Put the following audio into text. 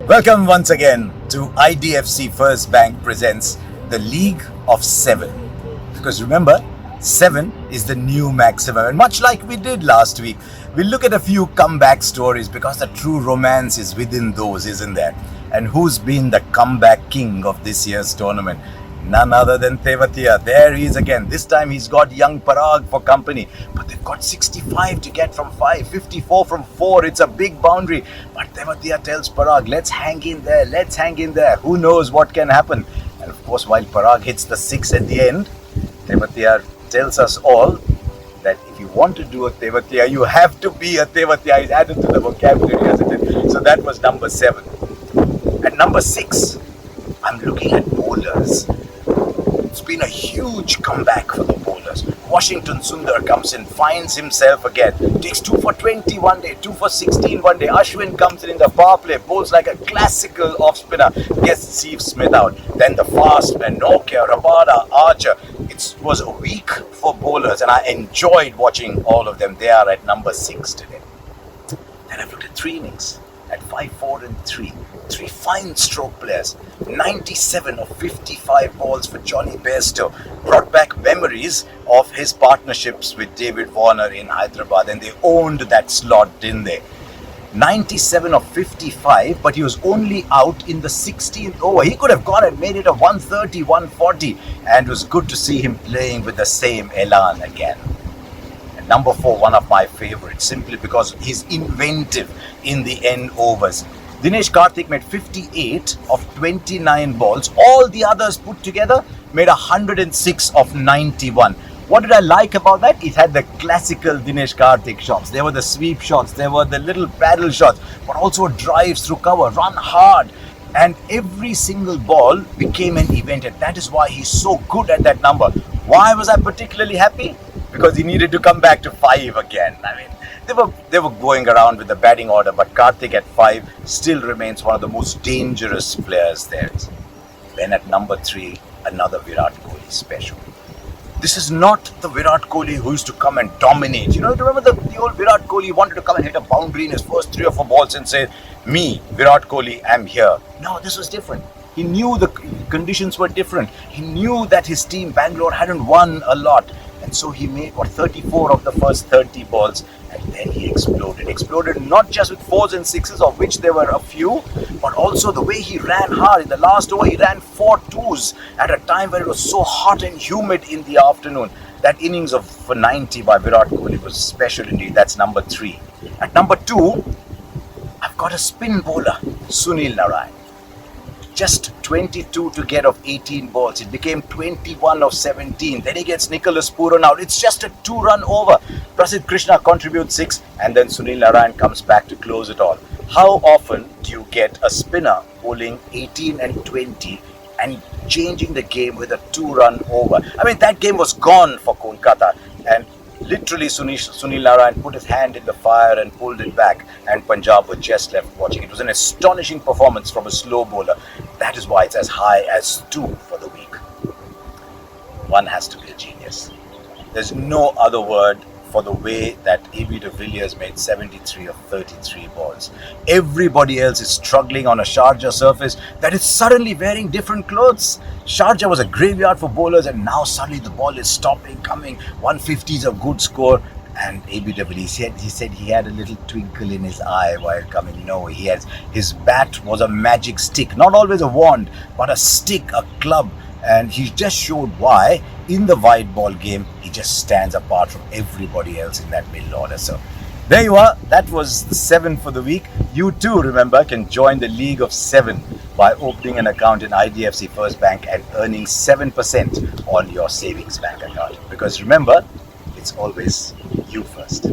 Welcome once again to IDFC FIRST Bank presents the League of Seven. Because remember, 7 is the new maximum. And much like we did last week, we'll look at a few comeback stories because the true romance is within those, isn't there? And who's been the comeback king of this year's tournament? None other than Tewatia. There he is again. This time he's got young Parag for company. But they've got 65 to get from 5, 54 from 4. It's a big boundary. But Tewatia tells Parag, let's hang in there. Let's hang in there. Who knows what can happen? And of course, while Parag hits the 6 at the end, Tewatia tells us all that if you want to do a Tewatia, you have to be a Tewatia. He's added to the vocabulary, hasn't it? So that was number 7. At number 6, I'm looking at bowlers. It's been a huge comeback for the bowlers. Washington Sundar comes in, finds himself again. Takes 2 for 20 one day, 2 for 16 one day. Ashwin comes in the power play, bowls like a classical off-spinner. Gets Steve Smith out. Then the fast and Nokia, Rabada, Archer. It was a week for bowlers and I enjoyed watching all of them. They are at number 6 today. Then I've looked at 3 innings. At 5, 4 and 3. 3 fine stroke players. 97 of 55 balls for Johnny Bairstow. Brought back memories of his partnerships with David Warner in Hyderabad, and they owned that slot, didn't they? 97 of 55, but he was only out in the 16th over. He could have gone and made it a 130, 140, and it was good to see him playing with the same elan again. Number 4, one of my favorites, simply because he's inventive in the end overs. Dinesh Karthik made 58 of 29 balls. All the others put together made 106 of 91. What did I like about that? It had the classical Dinesh Karthik shots. There were the sweep shots, there were the little paddle shots, but also drives through cover, run hard. And every single ball became an event, and that is why he's so good at that number. Why was I particularly happy? Because he needed to come back to 5 again. I mean, they were going around with the batting order, but Karthik at 5 still remains one of the most dangerous players there. Then at number 3, another Virat Kohli special. This is not the Virat Kohli who used to come and dominate. You know, remember the old Virat Kohli wanted to come and hit a boundary in his first 3 or 4 balls and say, me, Virat Kohli, am here. No, this was different. He knew the conditions were different. He knew that his team, Bangalore, hadn't won a lot. And so he made 34 of the first 30 balls, and then he exploded. Exploded not just with 4s and 6s, of which there were a few, but also the way he ran hard. In the last over, he ran 4 2s at a time where it was so hot and humid in the afternoon. That innings for 90 by Virat Kohli was special indeed. That's number 3. At number 2, I've got a spin bowler, Sunil Narine. Just 22 to get of 18 balls. It became 21 of 17. Then he gets Nicholas Puran out. It's just a 2-run over. Prasidh Krishna contributes 6, and then Sunil Narine comes back to close it all. How often do you get a spinner bowling 18 and 20 and changing the game with a 2-run over? I mean, that game was gone for Kolkata, and literally Sunil Narine put his hand in the fire and pulled it back, and Punjab were just left watching. It was an astonishing performance from a slow bowler. That is why it's as high as 2 for the week. One has to be a genius. There's no other word for the way that A.B. de Villiers made 73 of 33 balls. Everybody else is struggling on a Sharjah surface that is suddenly wearing different clothes. Sharjah was a graveyard for bowlers, and now suddenly the ball is stopping, coming. 150 is a good score. And A.B. de Villiers, he said he had a little twinkle in his eye while coming. No, his bat was a magic stick. Not always a wand, but a stick, a club. And he just showed why in the wide ball game he just stands apart from everybody else in that middle order. So there you are. That was the 7 for the week. You too, remember, can join the League of 7 by opening an account in IDFC FIRST Bank and earning 7% on your savings bank account. Because remember, it's always you first.